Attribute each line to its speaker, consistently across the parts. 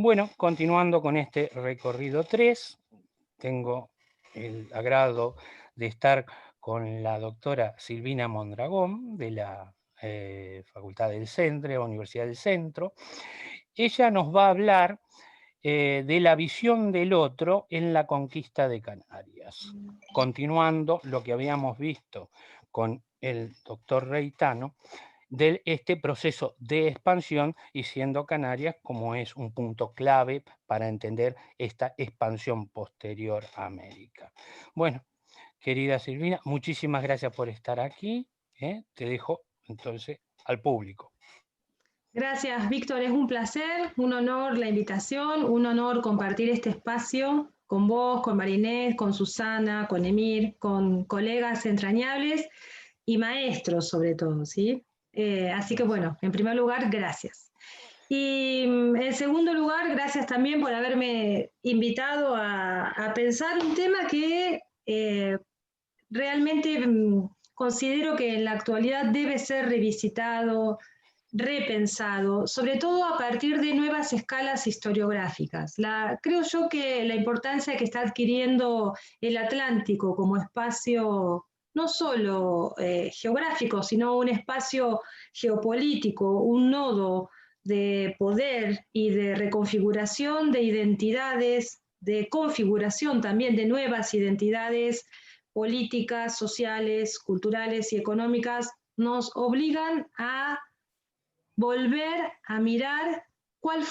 Speaker 1: Bueno, continuando con este recorrido 3, tengo el agrado de estar con la doctora Silvina Mondragón, de la Facultad del Centro, Universidad del Centro. Ella nos va a hablar de la visión del otro en la conquista de Canarias, continuando lo que habíamos visto con el doctor Reitano, de este proceso de expansión y siendo Canarias como es un punto clave para entender esta expansión posterior a América. Bueno, querida Silvina, muchísimas gracias por estar aquí. Te dejo entonces al público.
Speaker 2: Gracias, Víctor. Es un placer, un honor la invitación, un honor compartir este espacio con vos, con Marinés, con Susana, con Emir, con colegas entrañables y maestros sobre todo, ¿sí? Así que bueno, en primer lugar, gracias. Y en segundo lugar, gracias también por haberme invitado a pensar un tema que realmente considero que en la actualidad debe ser revisitado, repensado, sobre todo a partir de nuevas escalas historiográficas. Creo yo que la importancia que está adquiriendo el Atlántico como espacio no solo geográfico, sino un espacio geopolítico, un nodo de poder y de reconfiguración de identidades, de configuración también de nuevas identidades políticas, sociales, culturales y económicas, nos obligan a volver a mirar cuáles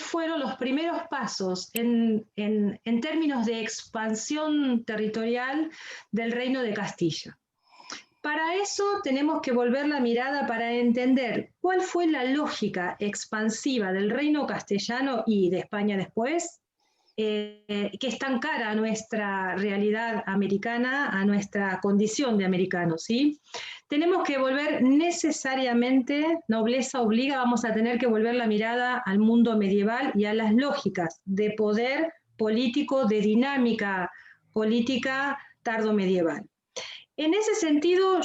Speaker 2: fueron los primeros pasos en términos de expansión territorial del Reino de Castilla. Para eso tenemos que volver la mirada para entender cuál fue la lógica expansiva del reino castellano y de España después, que es tan cara a nuestra realidad americana, a nuestra condición de americanos, ¿sí? Tenemos que volver necesariamente, nobleza obliga, vamos a tener que volver la mirada al mundo medieval y a las lógicas de poder político, de dinámica política tardo-medieval. En ese sentido,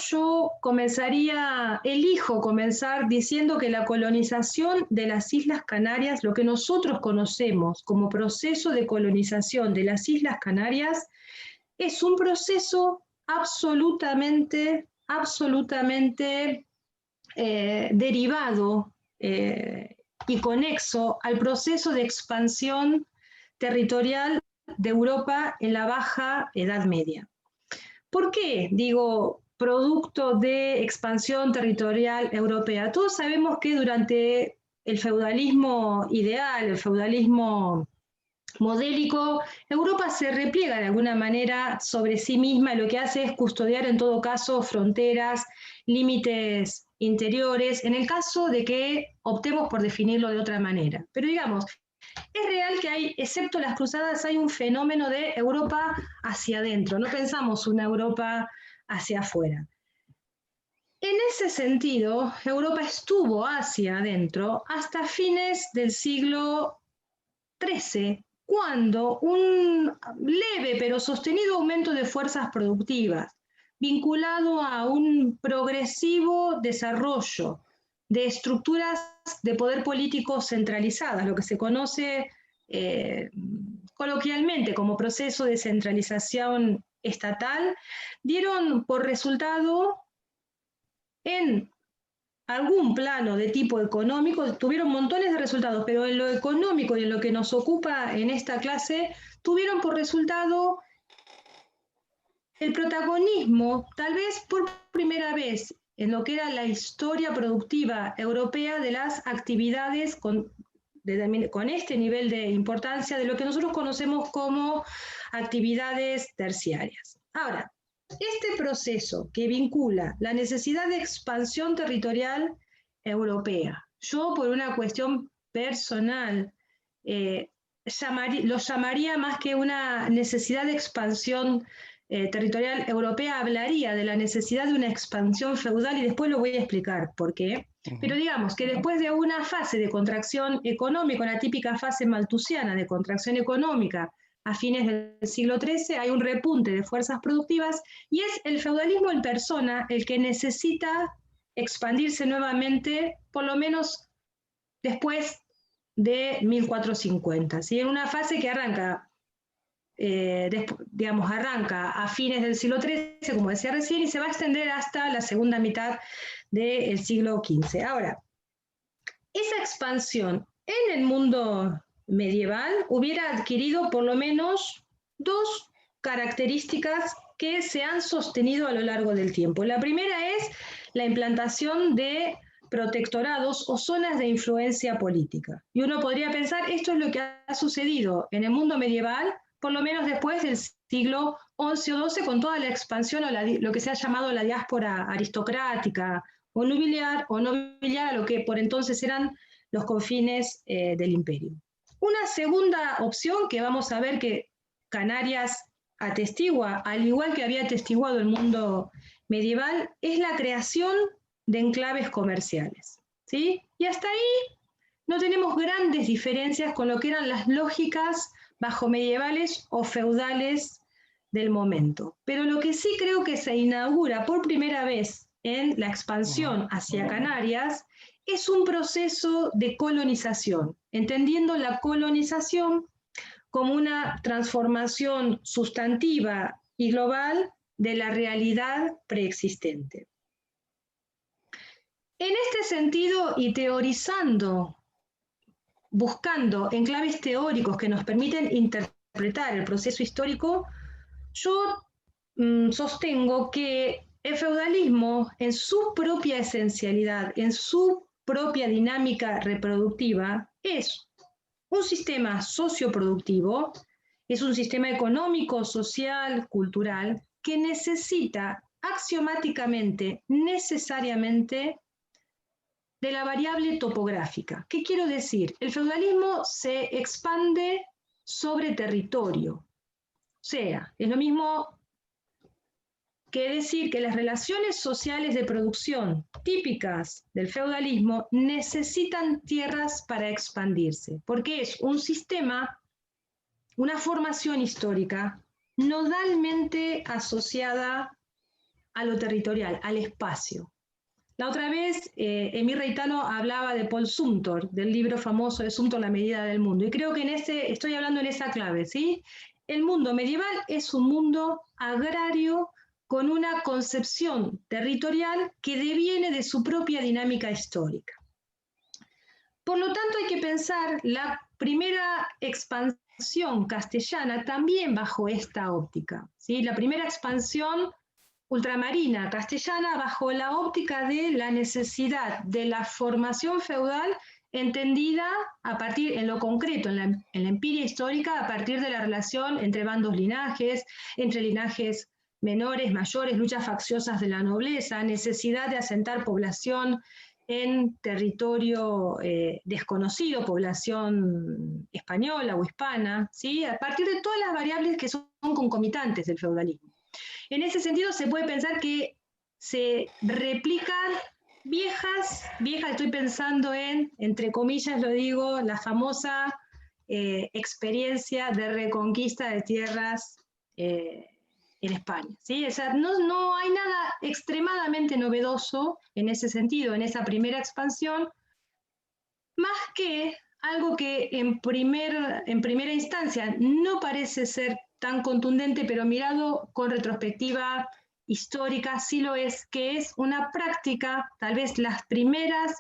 Speaker 2: elijo comenzar diciendo que la colonización de las Islas Canarias, lo que nosotros conocemos como proceso de colonización de las Islas Canarias, es un proceso absolutamente derivado y conexo al proceso de expansión territorial de Europa en la Baja Edad Media. ¿Por qué digo producto de expansión territorial europea? Todos sabemos que durante el feudalismo ideal, el feudalismo modélico, Europa se repliega de alguna manera sobre sí misma y lo que hace es custodiar en todo caso fronteras, límites interiores, en el caso de que optemos por definirlo de otra manera. Pero digamos, es real que hay, excepto las cruzadas, hay un fenómeno de Europa hacia adentro, no pensamos una Europa hacia afuera. En ese sentido, Europa estuvo hacia adentro hasta fines del siglo XIII, cuando un leve pero sostenido aumento de fuerzas productivas, vinculado a un progresivo desarrollo de estructuras de poder político centralizadas, lo que se conoce coloquialmente como proceso de centralización estatal, dieron por resultado en algún plano de tipo económico, tuvieron montones de resultados, pero en lo económico y en lo que nos ocupa en esta clase, tuvieron por resultado el protagonismo, tal vez por primera vez en lo que era la historia productiva europea de las actividades con este nivel de importancia de lo que nosotros conocemos como actividades terciarias. Ahora, este proceso que vincula la necesidad de expansión territorial europea, yo por una cuestión personal lo llamaría más que una necesidad de expansión territorial europea, hablaría de la necesidad de una expansión feudal y después lo voy a explicar por qué. Pero digamos que después de una fase de contracción económica, una típica fase malthusiana de contracción económica a fines del siglo XIII, hay un repunte de fuerzas productivas y es el feudalismo en persona el que necesita expandirse nuevamente, por lo menos después de 1450, ¿sí? En una fase que arranca, arranca a fines del siglo XIII, como decía recién, y se va a extender hasta la segunda mitad del siglo XV. Ahora, esa expansión en el mundo medieval hubiera adquirido por lo menos dos características que se han sostenido a lo largo del tiempo. La primera es la implantación de protectorados o zonas de influencia política. Y uno podría pensar, esto es lo que ha sucedido en el mundo medieval, por lo menos después del siglo XI o XII, con toda la expansión o lo que se ha llamado la diáspora aristocrática o nobiliar, a lo que por entonces eran los confines del imperio. Una segunda opción que vamos a ver que Canarias atestigua, al igual que había atestiguado el mundo medieval, es la creación de enclaves comerciales, ¿sí? Y hasta ahí no tenemos grandes diferencias con lo que eran las lógicas bajo medievales o feudales del momento. Pero lo que sí creo que se inaugura por primera vez en la expansión hacia Canarias es un proceso de colonización, entendiendo la colonización como una transformación sustantiva y global de la realidad preexistente. En este sentido, y teorizando, buscando enclaves teóricos que nos permiten interpretar el proceso histórico, yo sostengo que el feudalismo, en su propia esencialidad, en su propia dinámica reproductiva, es un sistema socioproductivo, es un sistema económico, social, cultural, que necesita axiomáticamente, necesariamente, de la variable topográfica. ¿Qué quiero decir? El feudalismo se expande sobre territorio. O sea, es lo mismo que decir que las relaciones sociales de producción típicas del feudalismo necesitan tierras para expandirse, porque es un sistema, una formación histórica nodalmente asociada a lo territorial, al espacio. La otra vez, Emir Reitano hablaba de Paul Sumter, del libro famoso de Sumter, La medida del mundo, y creo que estoy hablando en esa clave, ¿sí? El mundo medieval es un mundo agrario con una concepción territorial que deviene de su propia dinámica histórica. Por lo tanto, hay que pensar la primera expansión castellana también bajo esta óptica, ¿sí? La primera expansión ultramarina castellana bajo la óptica de la necesidad de la formación feudal entendida a partir, en lo concreto, en la empiria histórica, a partir de la relación entre bandos linajes, entre linajes menores, mayores, luchas facciosas de la nobleza, necesidad de asentar población en territorio desconocido, población española o hispana, ¿sí? A partir de todas las variables que son concomitantes del feudalismo. En ese sentido se puede pensar que se replican viejas, estoy pensando en, entre comillas lo digo, la famosa experiencia de reconquista de tierras en España, ¿sí? O sea, no hay nada extremadamente novedoso en ese sentido, en esa primera expansión, más que algo que en primera instancia no parece ser tan contundente, pero mirado con retrospectiva histórica sí lo es, que es una práctica, tal vez las primeras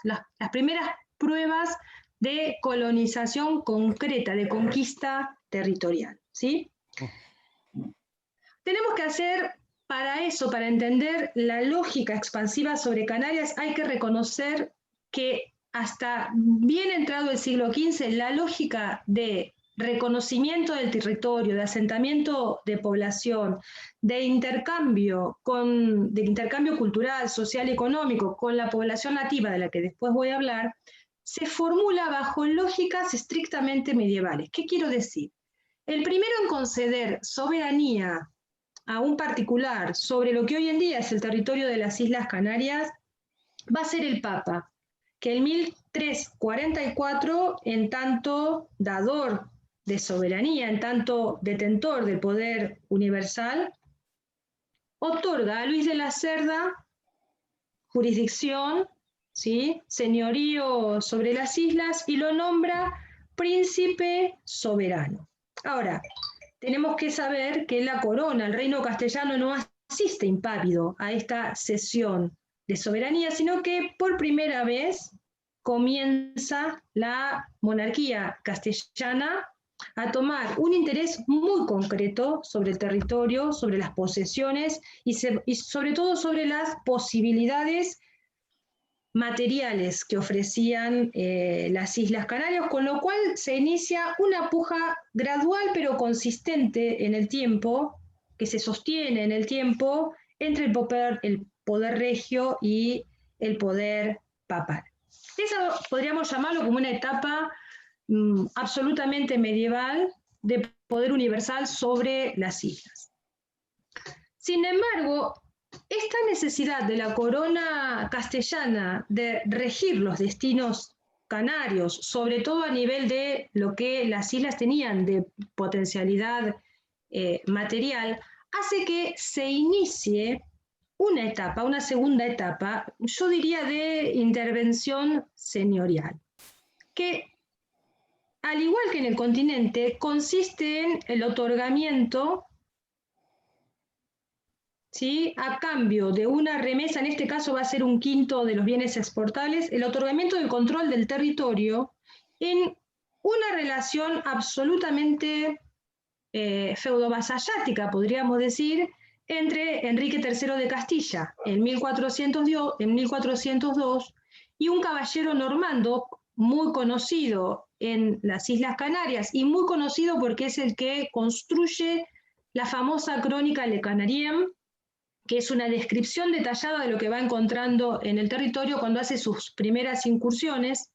Speaker 2: pruebas de colonización concreta, de conquista territorial, ¿sí? Tenemos que hacer para eso, para entender la lógica expansiva sobre Canarias, hay que reconocer que hasta bien entrado el siglo XV, la lógica de reconocimiento del territorio, de asentamiento de población, de intercambio cultural, social y económico con la población nativa, de la que después voy a hablar, se formula bajo lógicas estrictamente medievales. ¿Qué quiero decir? El primero en conceder soberanía a un particular sobre lo que hoy en día es el territorio de las Islas Canarias va a ser el Papa, que en 1344, en tanto dador de soberanía, en tanto detentor del poder universal, otorga a Luis de la Cerda jurisdicción, ¿sí? Señorío sobre las islas y lo nombra príncipe soberano. Ahora, tenemos que saber que la corona, el reino castellano, no asiste impávido a esta cesión de soberanía, sino que por primera vez comienza la monarquía castellana a tomar un interés muy concreto sobre el territorio, sobre las posesiones y sobre todo sobre las posibilidades materiales que ofrecían las Islas Canarias, con lo cual se inicia una puja gradual pero consistente en el tiempo, que se sostiene en el tiempo, entre el poder regio y el poder papal. Eso podríamos llamarlo como una etapa absolutamente medieval de poder universal sobre las islas. Sin embargo, esta necesidad de la corona castellana de regir los destinos canarios, sobre todo a nivel de lo que las islas tenían de potencialidad material, hace que se inicie una etapa, una segunda etapa, yo diría de intervención señorial, que al igual que en el continente, consiste en el otorgamiento, ¿sí?, a cambio de una remesa, en este caso va a ser 1/5 de los bienes exportables, el otorgamiento del control del territorio en una relación absolutamente feudo-vasallática, podríamos decir, entre Enrique III de Castilla en 1402 y un caballero normando muy conocido en las Islas Canarias y muy conocido porque es el que construye la famosa crónica Le Canarien, que es una descripción detallada de lo que va encontrando en el territorio cuando hace sus primeras incursiones.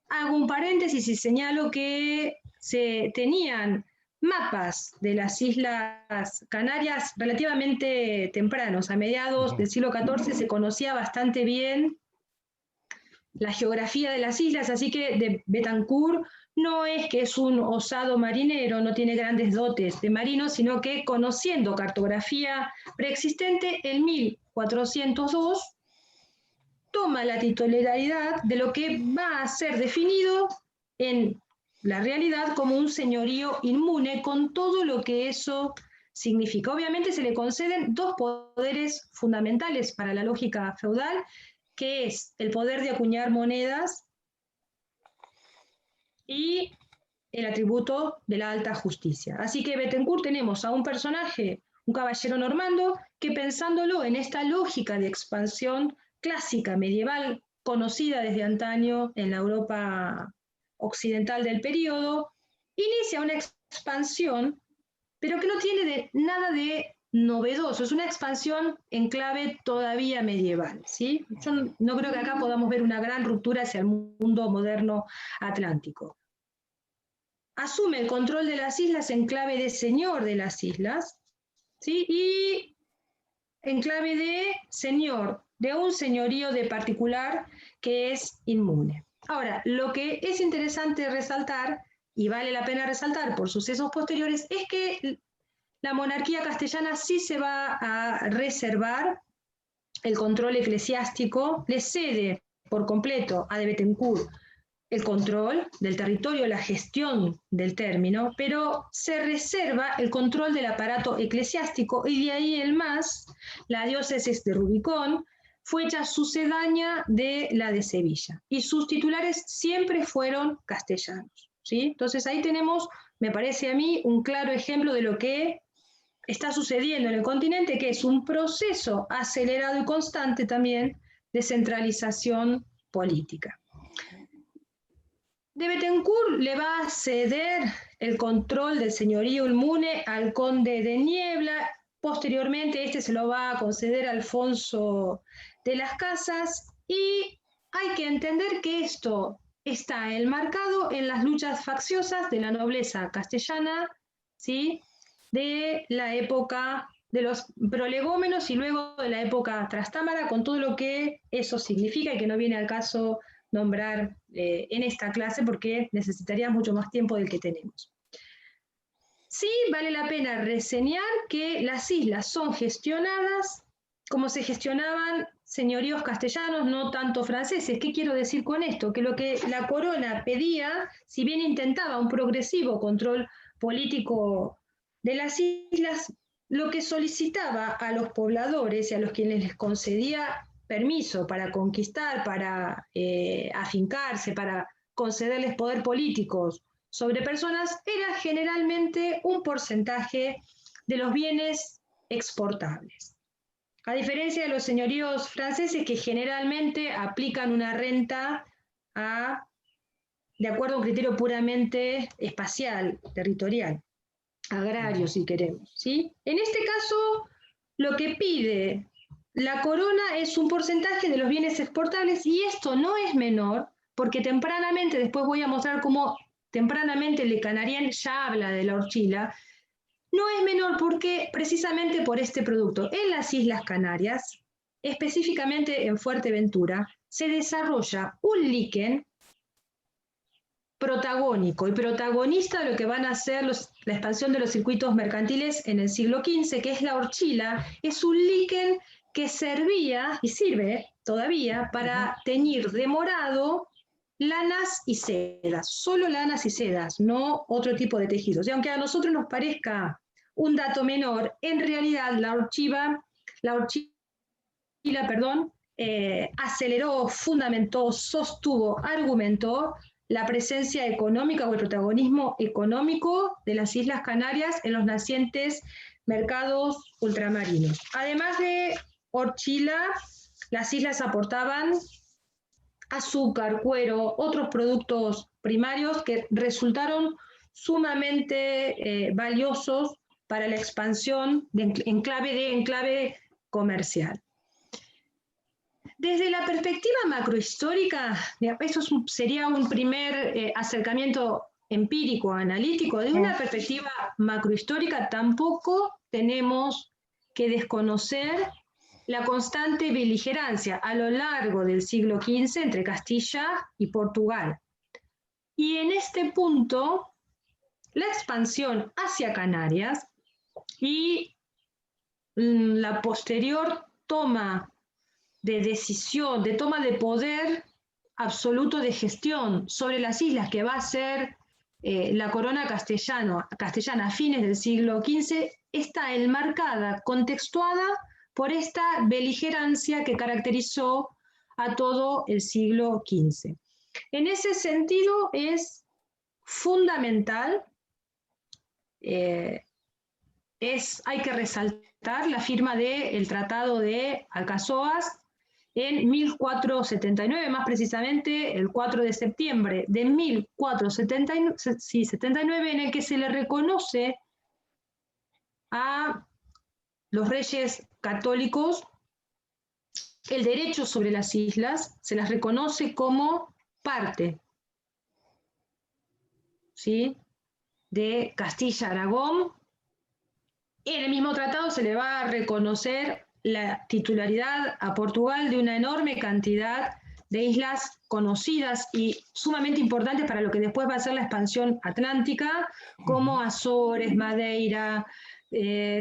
Speaker 2: Hago un paréntesis y señalo que se tenían mapas de las Islas Canarias relativamente tempranos, a mediados del siglo XIV se conocía bastante bien la geografía de las islas, así que de Betancourt no es que es un osado marinero, no tiene grandes dotes de marino, sino que conociendo cartografía preexistente, en 1402 toma la titularidad de lo que va a ser definido en la realidad como un señorío inmune, con todo lo que eso significa. Obviamente se le conceden 2 poderes fundamentales para la lógica feudal, que es el poder de acuñar monedas y el atributo de la alta justicia. Así que en Betancourt tenemos a un personaje, un caballero normando, que pensándolo en esta lógica de expansión clásica, medieval, conocida desde antaño en la Europa occidental del periodo, inicia una expansión, pero que no tiene nada de novedoso, es una expansión en clave todavía medieval, ¿sí? Yo no creo que acá podamos ver una gran ruptura hacia el mundo moderno atlántico. Asume el control de las islas en clave de señor de las islas, ¿sí?, y en clave de señor, de un señorío de particular que es inmune. Ahora, lo que es interesante resaltar, y vale la pena resaltar por sucesos posteriores, es que la monarquía castellana sí se va a reservar el control eclesiástico, le cede por completo a de Betancourt el control del territorio, la gestión del término, pero se reserva el control del aparato eclesiástico y de ahí en más la diócesis de Rubicón fue ya sucedánea de la de Sevilla y sus titulares siempre fueron castellanos, ¿sí? Entonces ahí tenemos, me parece a mí, un claro ejemplo de lo que está sucediendo en el continente, que es un proceso acelerado y constante también de centralización política. De Betancourt le va a ceder el control del señorío inmune al conde de Niebla, posteriormente este se lo va a conceder a Alfonso de las Casas, y hay que entender que esto está enmarcado en las luchas facciosas de la nobleza castellana, ¿sí?, de la época de los prolegómenos y luego de la época trastámara, con todo lo que eso significa y que no viene al caso nombrar en esta clase porque necesitaría mucho más tiempo del que tenemos. Sí vale la pena reseñar que las islas son gestionadas como se gestionaban señoríos castellanos, no tanto franceses. ¿Qué quiero decir con esto? Que lo que la corona pedía, si bien intentaba un progresivo control político de las islas, lo que solicitaba a los pobladores y a los quienes les concedía permiso para conquistar, para afincarse, para concederles poder políticos sobre personas, era generalmente un porcentaje de los bienes exportables. A diferencia de los señoríos franceses que generalmente aplican una renta de acuerdo a un criterio puramente espacial, territorial, agrario si queremos, ¿sí? En este caso, lo que pide la corona es un porcentaje de los bienes exportables y esto no es menor porque tempranamente, después voy a mostrar cómo tempranamente Le Canarien ya habla de la horchila, no es menor porque precisamente por este producto en las Islas Canarias, específicamente en Fuerteventura, se desarrolla un líquen protagónico y protagonista de lo que van a ser la expansión de los circuitos mercantiles en el siglo XV, que es la horchila. Es un líquen que servía y sirve todavía para teñir de morado lanas y sedas, solo lanas y sedas, no otro tipo de tejidos. Y aunque a nosotros nos parezca un dato menor, en realidad la horchila, aceleró, fundamentó, sostuvo, argumentó la presencia económica o el protagonismo económico de las Islas Canarias en los nacientes mercados ultramarinos. Además de horchila, las islas aportaban azúcar, cuero, otros productos primarios que resultaron sumamente valiosos para la expansión en clave comercial. Desde la perspectiva macrohistórica, esto sería un primer acercamiento empírico, analítico. De una perspectiva macrohistórica tampoco tenemos que desconocer la constante beligerancia a lo largo del siglo XV entre Castilla y Portugal. Y en este punto, la expansión hacia Canarias y la posterior toma de decisión, de toma de poder absoluto de gestión sobre las islas que va a ser la corona castellana a fines del siglo XV, está enmarcada, contextuada por esta beligerancia que caracterizó a todo el siglo XV. En ese sentido es fundamental, hay que resaltar la firma del Tratado de Alcazoas en 1479, más precisamente el 4 de septiembre de 1479, en el que se le reconoce a los reyes católicos el derecho sobre las islas, se las reconoce como parte, ¿sí?, de Castilla-Aragón. En el mismo tratado se le va a reconocer la titularidad a Portugal de una enorme cantidad de islas conocidas y sumamente importantes para lo que después va a ser la expansión atlántica, como Azores, Madeira,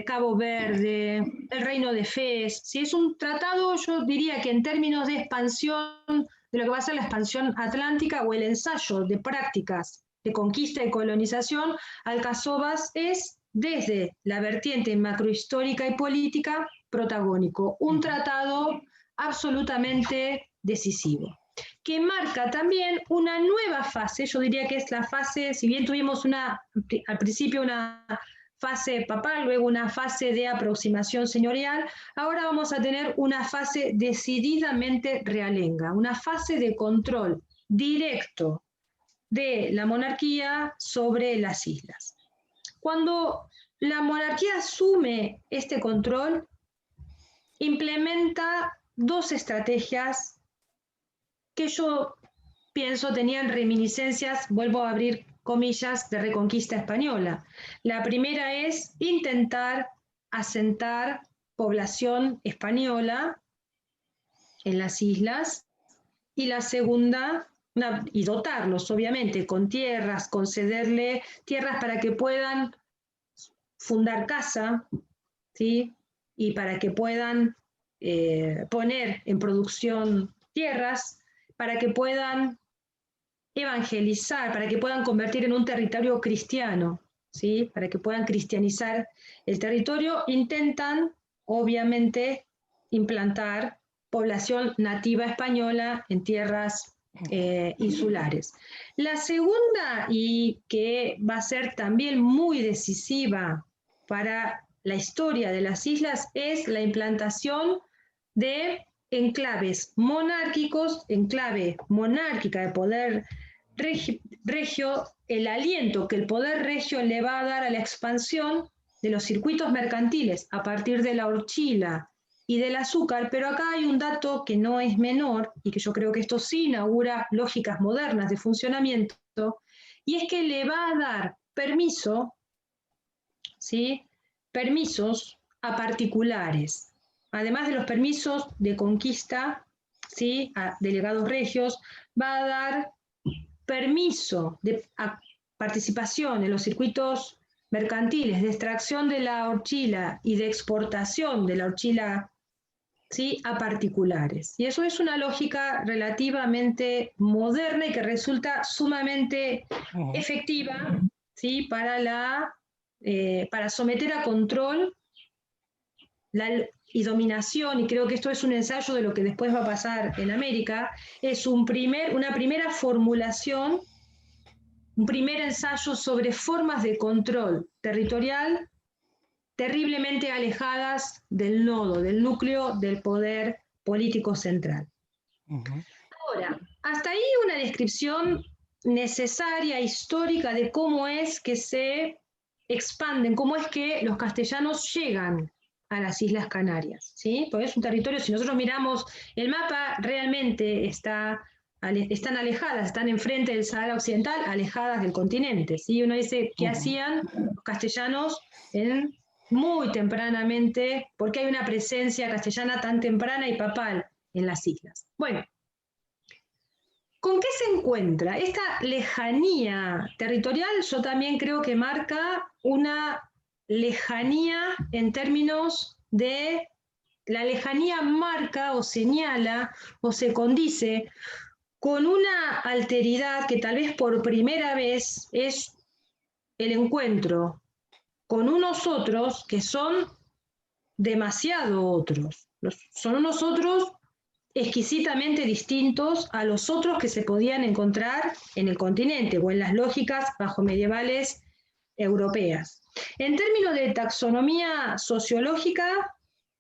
Speaker 2: Cabo Verde, el Reino de Fez. Si es un tratado, yo diría que en términos de expansión, de lo que va a ser la expansión atlántica o el ensayo de prácticas de conquista y colonización, Alcazovas es, desde la vertiente macrohistórica y política, protagónico. Un tratado absolutamente decisivo, que marca también una nueva fase. Yo diría que es la fase, si bien tuvimos al principio una fase papal, luego una fase de aproximación señorial, ahora vamos a tener una fase decididamente realenga, una fase de control directo de la monarquía sobre las islas. Cuando la monarquía asume este control, implementa dos estrategias que yo pienso tenían reminiscencias, vuelvo a abrir comillas, de reconquista española. La primera es intentar asentar población española en las islas, y la segunda, y dotarlos obviamente con tierras, concederle tierras para que puedan fundar casa, ¿sí?, y para que puedan poner en producción tierras, para que puedan evangelizar, para que puedan convertir en un territorio cristiano, ¿sí? Para que puedan cristianizar el territorio, intentan, obviamente, implantar población nativa española en tierras insulares. La segunda, y que va a ser también muy decisiva para la historia de las islas, es la implantación de enclaves monárquicos, enclave monárquica de poder regio, el aliento que el poder regio le va a dar a la expansión de los circuitos mercantiles a partir de la horchila y del azúcar, pero acá hay un dato que no es menor y que yo creo que esto sí inaugura lógicas modernas de funcionamiento, y es que le va a dar permiso, ¿sí? Permisos a particulares, además de los permisos de conquista, ¿sí? A delegados regios, va a dar permiso de participación en los circuitos mercantiles, de extracción de la horchila y de exportación de la horchila, ¿sí? A particulares. Y eso es una lógica relativamente moderna y que resulta sumamente efectiva, ¿sí? Para someter a control y dominación, y creo que esto es un ensayo de lo que después va a pasar en América, es una primera formulación, un primer ensayo sobre formas de control territorial terriblemente alejadas del nodo, del núcleo del poder político central. Ahora, hasta ahí una descripción necesaria, histórica, de cómo es que se expanden, cómo es que los castellanos llegan a las Islas Canarias, ¿sí? Porque es un territorio, si nosotros miramos el mapa, realmente están alejadas, están enfrente del Sahara Occidental, alejadas del continente, ¿sí? Uno dice, ¿qué hacían los castellanos muy tempranamente? ¿Por qué hay una presencia castellana tan temprana y papal en las islas? Bueno, ¿con qué se encuentra? Esta lejanía territorial yo también creo que marca una lejanía en términos de la lejanía marca o señala o se condice con una alteridad que tal vez por primera vez es el encuentro con unos otros que son demasiado otros. Son unos otros exquisitamente distintos a los otros que se podían encontrar en el continente o en las lógicas bajomedievales europeas. En términos de taxonomía sociológica,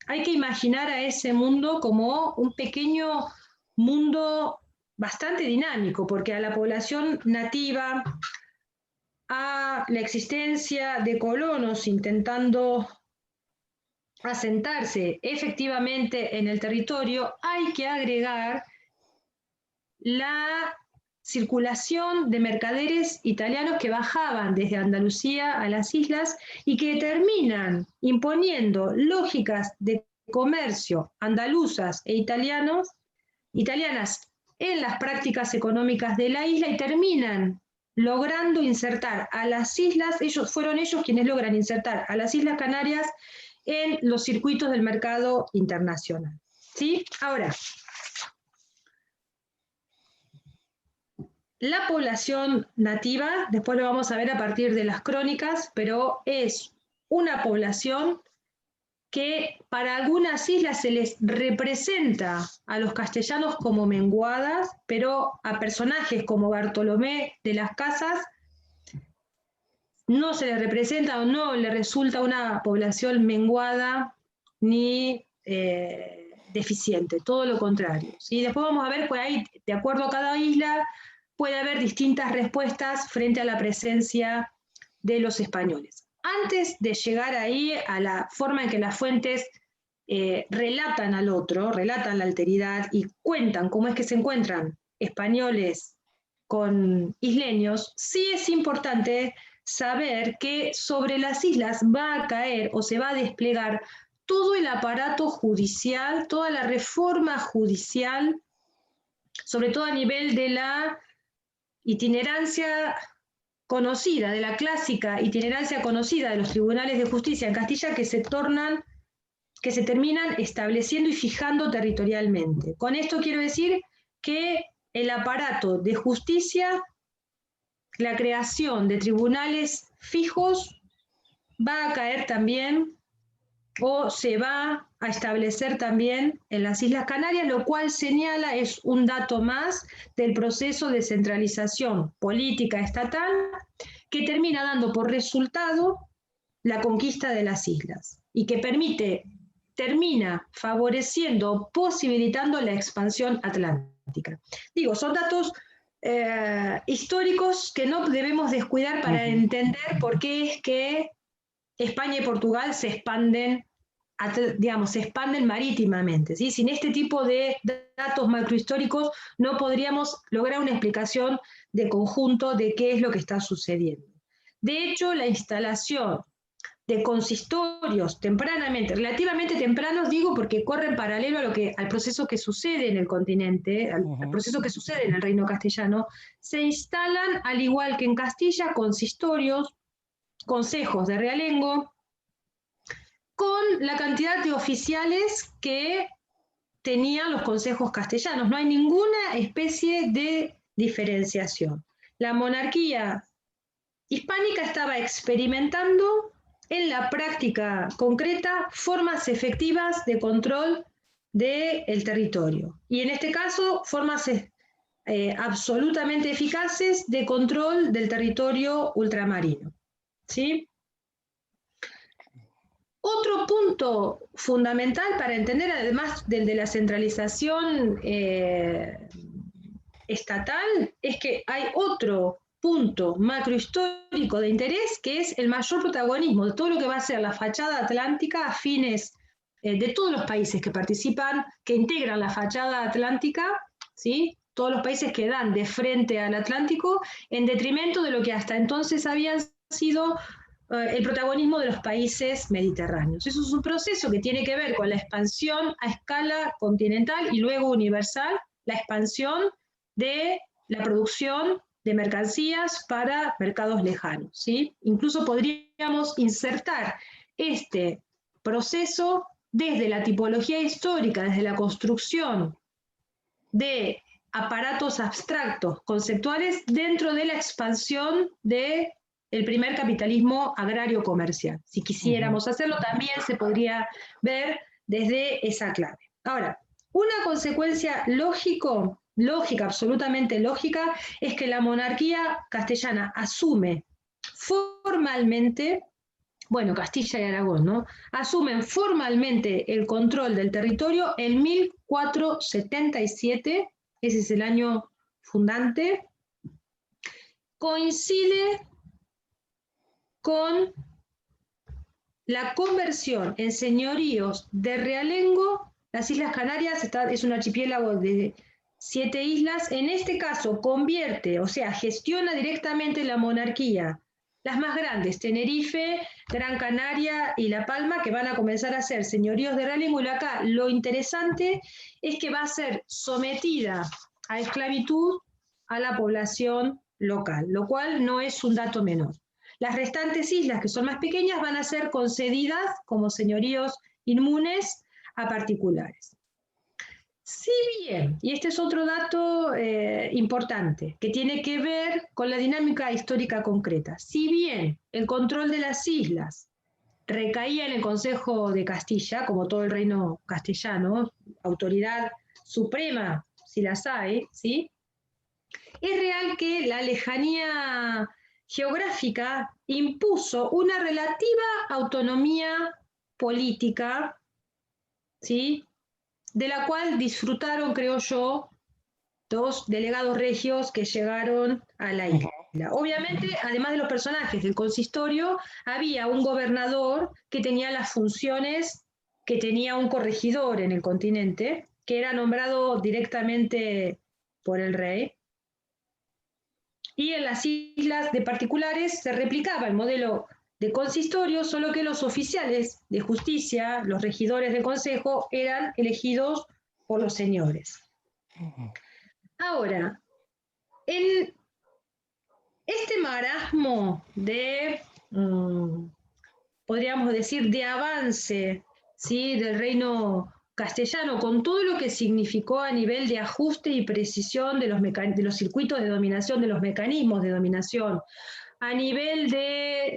Speaker 2: hay que imaginar a ese mundo como un pequeño mundo bastante dinámico, porque a la población nativa, a la existencia de colonos intentando asentarse efectivamente en el territorio, hay que agregar la circulación de mercaderes italianos que bajaban desde Andalucía a las islas y que terminan imponiendo lógicas de comercio andaluzas e italianas en las prácticas económicas de la isla y terminan logrando insertar a las islas, fueron ellos quienes logran insertar a las Islas Canarias en los circuitos del mercado internacional, ¿sí? Ahora, la población nativa, después lo vamos a ver a partir de las crónicas, pero es una población que para algunas islas se les representa a los castellanos como menguadas, pero a personajes como Bartolomé de las Casas no se le representa o no le resulta una población menguada ni deficiente, todo lo contrario, ¿sí? Después vamos a ver, pues ahí, de acuerdo a cada isla, puede haber distintas respuestas frente a la presencia de los españoles. Antes de llegar ahí a la forma en que las fuentes relatan al otro, relatan la alteridad y cuentan cómo es que se encuentran españoles con isleños, sí es importante saber que sobre las islas va a caer o se va a desplegar todo el aparato judicial, toda la reforma judicial, sobre todo a nivel de la itinerancia conocida, de la clásica itinerancia conocida de los tribunales de justicia en Castilla, que se tornan que se terminan estableciendo y fijando territorialmente. Con esto quiero decir que el aparato de justicia, la creación de tribunales fijos, va a caer también o se va a establecer también en las Islas Canarias, lo cual señala, es un dato más del proceso de centralización política estatal que termina dando por resultado la conquista de las islas y que termina favoreciendo, posibilitando la expansión atlántica. Digo, son datos históricos que no debemos descuidar para entender por qué es que España y Portugal se expanden, digamos, se expanden marítimamente, ¿sí? Sin este tipo de datos macrohistóricos no podríamos lograr una explicación de conjunto de qué es lo que está sucediendo. De hecho, la instalación de consistorios tempranamente, relativamente tempranos, digo, porque corren paralelo a al proceso que sucede en el continente, al proceso que sucede en el reino castellano, se instalan, al igual que en Castilla, consistorios, consejos de realengo, con la cantidad de oficiales que tenían los consejos castellanos. No hay ninguna especie de diferenciación. La monarquía hispánica estaba experimentando en la práctica concreta formas efectivas de control del territorio. Y en este caso, formas absolutamente eficaces de control del territorio ultramarino. ¿Sí? Otro punto fundamental para entender, además del de la centralización estatal, es que hay otro punto macrohistórico de interés, que es el mayor protagonismo de todo lo que va a ser la fachada atlántica a fines de todos los países que participan, que integran la fachada atlántica, ¿sí? Todos los países que dan de frente al Atlántico, en detrimento de lo que hasta entonces habían sido el protagonismo de los países mediterráneos. Eso es un proceso que tiene que ver con la expansión a escala continental y luego universal, la expansión de la producción de mercancías para mercados lejanos, ¿sí? Incluso podríamos insertar este proceso desde la tipología histórica, desde la construcción de aparatos abstractos, conceptuales, dentro de la expansión del primer capitalismo agrario comercial. Si quisiéramos hacerlo, también se podría ver desde esa clave. Ahora, una consecuencia lógica, absolutamente lógica, es que la monarquía castellana asume formalmente, bueno, Castilla y Aragón, ¿no? Asumen formalmente el control del territorio en 1477, ese es el año fundante, coincide con la conversión en señoríos de realengo. Las Islas Canarias es un archipiélago de 7 islas, en este caso convierte, o sea, gestiona directamente la monarquía, las más grandes, Tenerife, Gran Canaria y La Palma, que van a comenzar a ser señoríos de realengo, y acá lo interesante es que va a ser sometida a esclavitud a la población local, lo cual no es un dato menor. Las restantes islas, que son más pequeñas, van a ser concedidas como señoríos inmunes a particulares. Si bien, y este es otro dato importante, que tiene que ver con la dinámica histórica concreta, si bien el control de las islas recaía en el Consejo de Castilla, como todo el reino castellano, autoridad suprema, si las hay, ¿sí? Es real que la lejanía geográfica impuso una relativa autonomía política, ¿sí? De la cual disfrutaron, creo yo, 2 delegados regios que llegaron a la isla. Obviamente, además de los personajes del consistorio, había un gobernador que tenía las funciones que tenía un corregidor en el continente, que era nombrado directamente por el rey. Y en las islas de particulares se replicaba el modelo de consistorio, solo que los oficiales de justicia, los regidores del consejo, eran elegidos por los señores. Ahora, en este marasmo de, podríamos decir, de avance ¿sí?, del reino castellano, con todo lo que significó a nivel de ajuste y precisión de los circuitos de dominación, de los mecanismos de dominación, a nivel de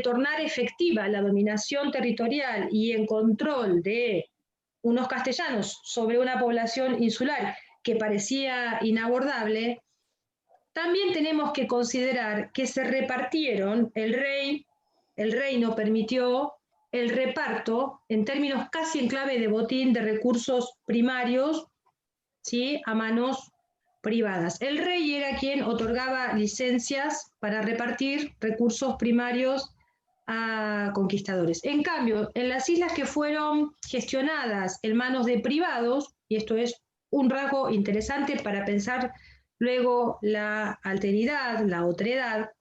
Speaker 2: tornar efectiva la dominación territorial y en control de unos castellanos sobre una población insular que parecía inabordable, también tenemos que considerar que se repartieron, el reino permitió el reparto en términos casi en clave de botín de recursos primarios, ¿sí?, a manos privadas. El rey era quien otorgaba licencias para repartir recursos primarios a conquistadores. En cambio, en las islas que fueron gestionadas en manos de privados, y esto es un rasgo interesante para pensar luego la alteridad, la otredad,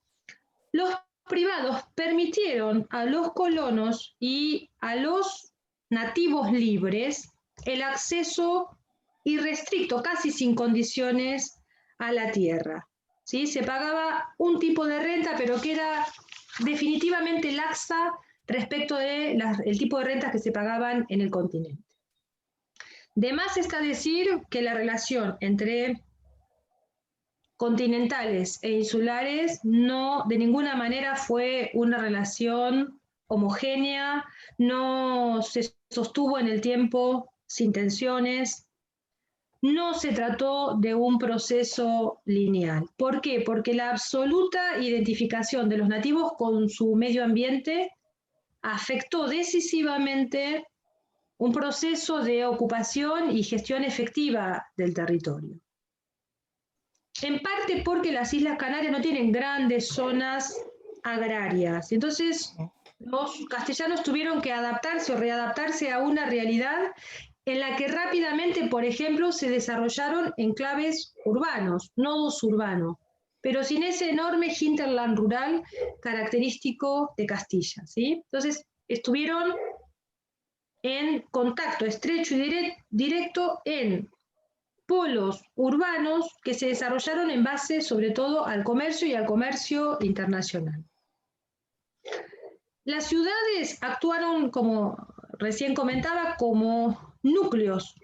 Speaker 2: los privados permitieron a los colonos y a los nativos libres el acceso irrestricto, casi sin condiciones, a la tierra, ¿sí? Se pagaba un tipo de renta, pero que era definitivamente laxa respecto del tipo de rentas que se pagaban en el continente. De más está decir que la relación entre continentales e insulares no de ninguna manera fue una relación homogénea, no se sostuvo en el tiempo sin tensiones, no se trató de un proceso lineal. ¿Por qué? Porque la absoluta identificación de los nativos con su medio ambiente afectó decisivamente un proceso de ocupación y gestión efectiva del territorio. En parte porque las Islas Canarias no tienen grandes zonas agrarias. Entonces, los castellanos tuvieron que adaptarse o readaptarse a una realidad en la que rápidamente, por ejemplo, se desarrollaron enclaves urbanos, nodos urbanos, pero sin ese enorme hinterland rural característico de Castilla, ¿sí? Entonces, estuvieron en contacto estrecho y directo en polos urbanos que se desarrollaron en base sobre todo al comercio y al comercio internacional. Las ciudades actuaron, como recién comentaba, como núcleos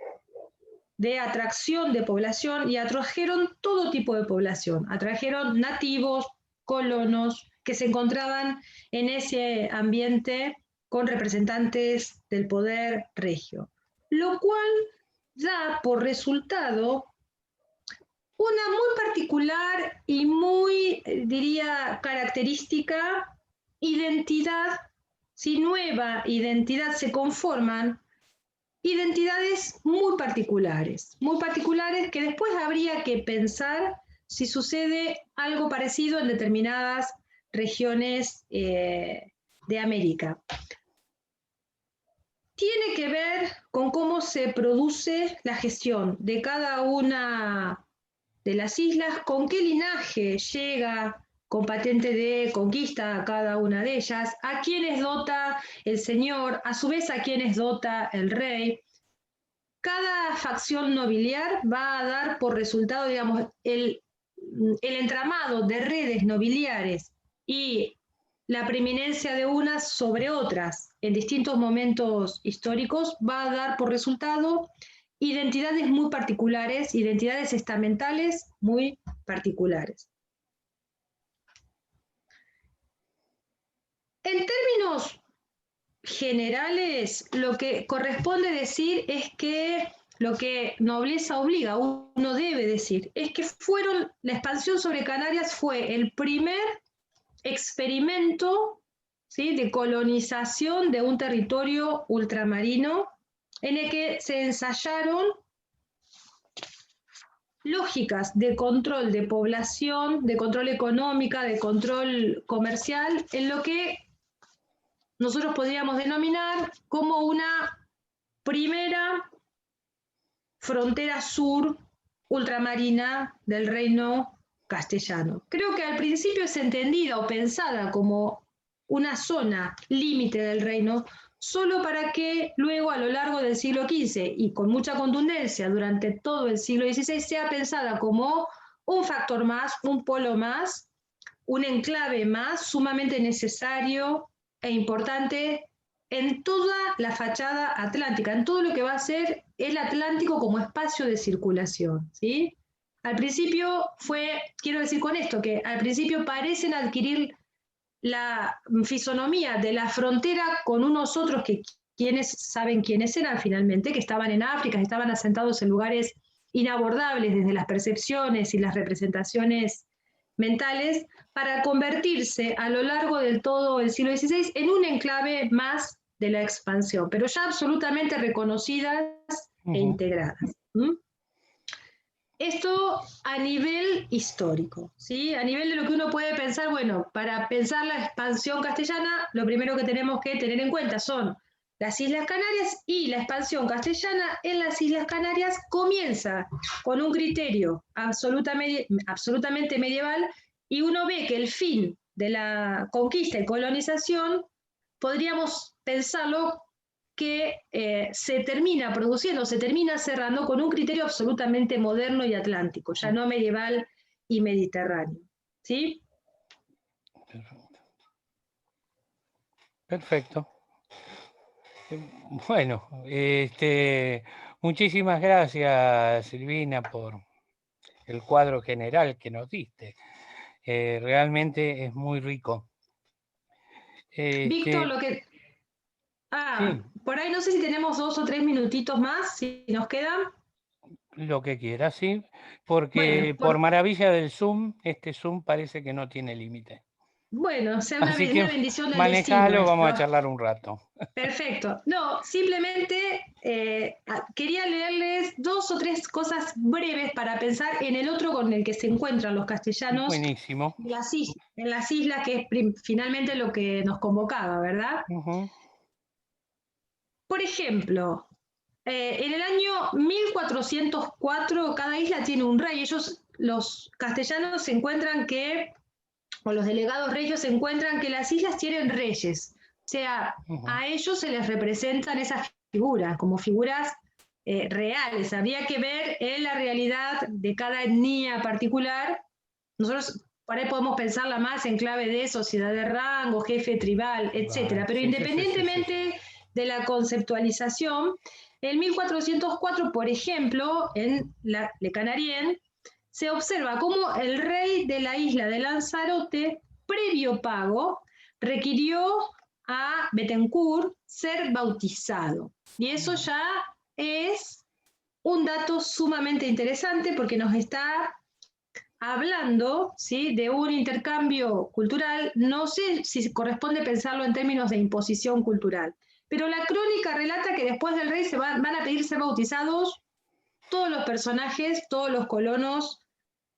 Speaker 2: de atracción de población y atrajeron todo tipo de población. Atrajeron nativos, colonos, que se encontraban en ese ambiente con representantes del poder regio, lo cual da por resultado una muy particular y muy, diría, característica identidad. Si nueva identidad se conforman identidades muy particulares que después habría que pensar si sucede algo parecido en determinadas regiones de América. Tiene que ver con cómo se produce la gestión de cada una de las islas, con qué linaje llega con patente de conquista a cada una de ellas, a quiénes dota el señor, a su vez a quiénes dota el rey. Cada facción nobiliar va a dar por resultado, digamos, el entramado de redes nobiliares y la preeminencia de unas sobre otras en distintos momentos históricos va a dar por resultado identidades muy particulares, identidades estamentales muy particulares. En términos generales, lo que corresponde decir es que lo que nobleza obliga, uno debe decir, es que la expansión sobre Canarias fue el primer experimento, ¿sí?, de colonización de un territorio ultramarino en el que se ensayaron lógicas de control de población, de control económica, de control comercial, en lo que nosotros podríamos denominar como una primera frontera sur ultramarina del reino castellano. Creo que al principio es entendida o pensada como una zona límite del reino, solo para que luego a lo largo del siglo XV y con mucha contundencia durante todo el siglo XVI sea pensada como un factor más, un polo más, un enclave más sumamente necesario e importante en toda la fachada atlántica, en todo lo que va a ser el Atlántico como espacio de circulación, ¿sí? Al principio quiero decir con esto, que al principio parecen adquirir la fisonomía de la frontera con unos otros que quienes saben quiénes eran finalmente, que estaban en África, que estaban asentados en lugares inabordables desde las percepciones y las representaciones mentales, para convertirse a lo largo del todo el siglo XVI en un enclave más de la expansión, pero ya absolutamente reconocidas e integradas. ¿Mm? Esto a nivel histórico, ¿sí? A nivel de lo que uno puede pensar, bueno, para pensar la expansión castellana, lo primero que tenemos que tener en cuenta son las Islas Canarias, y la expansión castellana en las Islas Canarias comienza con un criterio absolutamente medieval, y uno ve que el fin de la conquista y colonización podríamos pensarlo que se termina produciendo, se termina cerrando con un criterio absolutamente moderno y atlántico, ya no medieval y mediterráneo. ¿Sí?
Speaker 1: Perfecto. Bueno, muchísimas gracias, Silvina, por el cuadro general que nos diste. Realmente es muy rico.
Speaker 2: Víctor,
Speaker 1: Sí,
Speaker 2: por ahí no sé si tenemos 2 o 3 minutitos más, si nos quedan.
Speaker 1: lo que quieras, sí, porque
Speaker 2: Bueno,
Speaker 1: por maravilla del Zoom, este Zoom parece que no tiene límite.
Speaker 2: bueno, sea una
Speaker 1: Así que
Speaker 2: bendición del destino
Speaker 1: manejalo, vamos a
Speaker 2: esto.
Speaker 1: charlar un rato.
Speaker 2: Perfecto. No, simplemente quería leerles 2 o 3 cosas breves para pensar en el otro con el que se encuentran los castellanos
Speaker 1: Buenísimo.
Speaker 2: en las islas, que es finalmente lo que nos convocaba, ¿verdad? Por ejemplo, en el año 1404 cada isla tiene un rey. Los castellanos, se encuentran que, o los delegados regios se encuentran que las islas tienen reyes. O sea, a ellos se les representan esas figuras como figuras reales. Habría que ver en la realidad de cada etnia particular. Nosotros por ahí podemos pensarla más en clave de sociedad de rango, jefe tribal, etc. Pero independientemente de la conceptualización, en 1404, por ejemplo, en Le Canarien, se observa cómo el rey de la isla de Lanzarote, previo pago, requirió a Bettencourt ser bautizado. Y eso ya es un dato sumamente interesante, porque nos está hablando, ¿sí?, de un intercambio cultural. No sé si corresponde pensarlo en términos de imposición cultural, pero la crónica relata que después del rey van a pedir ser bautizados todos los personajes, todos los colonos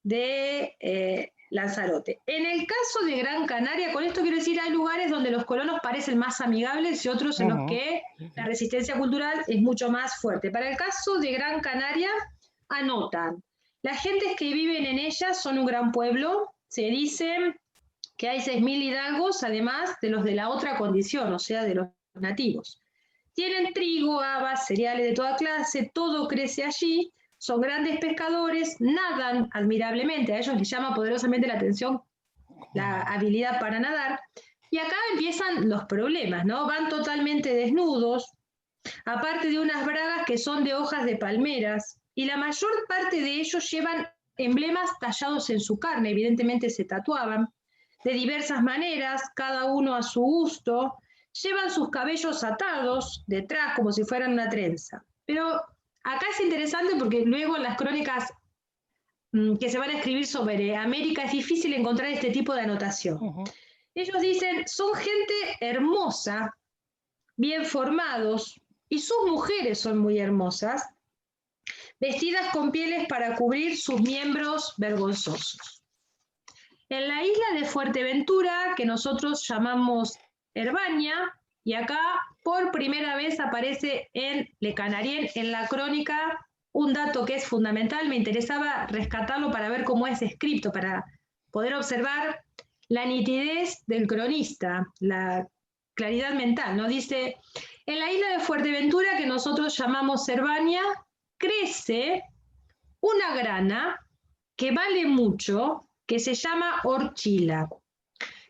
Speaker 2: de Lanzarote. En el caso de Gran Canaria, con esto quiero decir, hay lugares donde los colonos parecen más amigables y otros en los que la resistencia cultural es mucho más fuerte. Para el caso de Gran Canaria, anotan: las gentes que viven en ella son un gran pueblo. Se dice que hay 6.000 hidalgos, además de los de la otra condición, o sea, de los nativos. Tienen trigo, habas, cereales de toda clase, todo crece allí. Son grandes pescadores, nadan admirablemente. A ellos les llama poderosamente la atención la habilidad para nadar. Y acá empiezan los problemas, ¿no? Van totalmente desnudos, aparte de unas bragas que son de hojas de palmeras, y la mayor parte de ellos llevan emblemas tallados en su carne, evidentemente se tatuaban, de diversas maneras, cada uno a su gusto. Llevan sus cabellos atados detrás como si fueran una trenza. Pero acá es interesante porque luego en las crónicas que se van a escribir sobre América es difícil encontrar este tipo de anotación. Ellos dicen: son gente hermosa, bien formados, y sus mujeres son muy hermosas, vestidas con pieles para cubrir sus miembros vergonzosos. En la isla de Fuerteventura, que nosotros llamamos Herbania, y acá por primera vez aparece en Le Canarien, en la crónica, un dato que es fundamental. Me interesaba rescatarlo para ver cómo es escrito, para poder observar la nitidez del cronista, la claridad mental, ¿no? Dice: en la isla de Fuerteventura, que nosotros llamamos Herbania, crece una grana que vale mucho, que se llama horchila,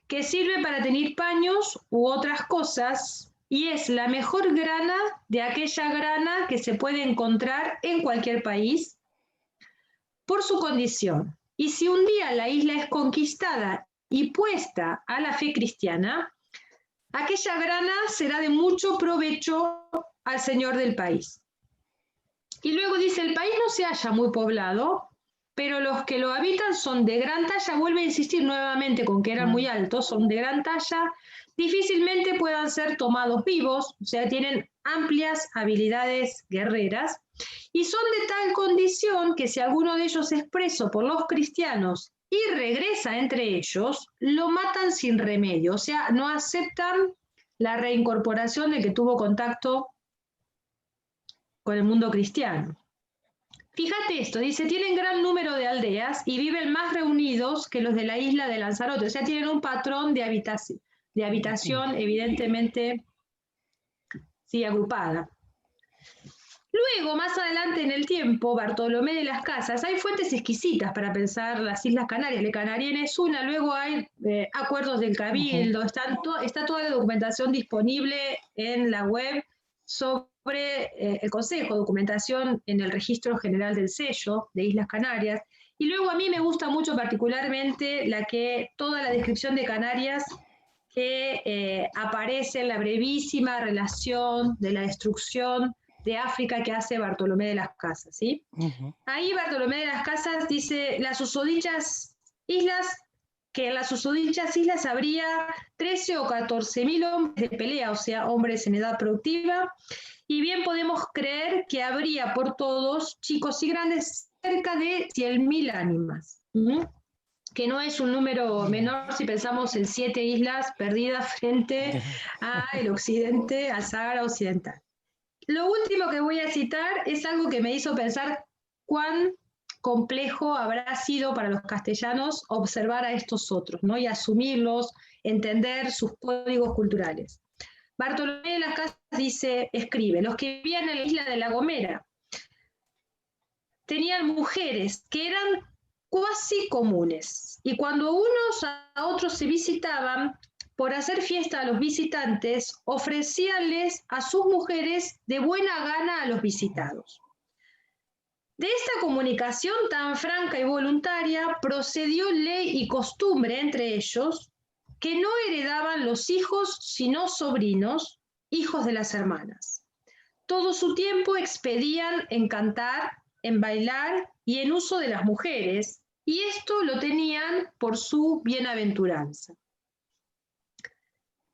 Speaker 2: que sirve para teñir paños u otras cosas, y es la mejor grana de aquella grana que se puede encontrar en cualquier país por su condición. Y si un día la isla es conquistada y puesta a la fe cristiana, aquella grana será de mucho provecho al señor del país. Y luego dice, el país no se halla muy poblado, pero los que lo habitan son de gran talla, vuelve a insistir nuevamente con que eran muy altos, son de gran talla, difícilmente puedan ser tomados vivos, o sea, tienen amplias habilidades guerreras, y son de tal condición que si alguno de ellos es preso por los cristianos y regresa entre ellos, lo matan sin remedio, o sea, no aceptan la reincorporación de que tuvo contacto con el mundo cristiano. Fíjate esto, dice, tienen gran número de aldeas y viven más reunidos que los de la isla de Lanzarote, o sea, tienen un patrón de habitación evidentemente, sí, agrupada. Luego, más adelante en el tiempo, Bartolomé de las Casas, hay fuentes exquisitas para pensar las Islas Canarias. Le Canarién es una, luego hay acuerdos del Cabildo, está toda la documentación disponible en la web sobre el Consejo, documentación en el Registro General del Sello de Islas Canarias. Y luego a mí me gusta mucho particularmente toda la descripción de Canarias que aparece en la brevísima relación de la destrucción de África que hace Bartolomé de las Casas, ¿sí? Ahí Bartolomé de las Casas dice, en las susodichas islas habría 13 o 14.000 hombres de pelea, o sea, hombres en edad productiva, y bien podemos creer que habría por todos, chicos y grandes, cerca de 100.000 ánimas, que no es un número menor si pensamos en 7 islas perdidas frente al occidente, al Sahara Occidental. Lo último que voy a citar es algo que me hizo pensar cuán complejo habrá sido para los castellanos observar a estos otros, ¿no? Y asumirlos, entender sus códigos culturales. Bartolomé de las Casas escribe, los que vivían en la isla de La Gomera tenían mujeres que eran cuasi comunes, y cuando unos a otros se visitaban, por hacer fiesta a los visitantes, ofrecíanles a sus mujeres de buena gana a los visitados. De esta comunicación tan franca y voluntaria procedió ley y costumbre entre ellos, que no heredaban los hijos sino sobrinos, hijos de las hermanas. Todo su tiempo expedían en cantar, en bailar y en uso de las mujeres, y esto lo tenían por su bienaventuranza.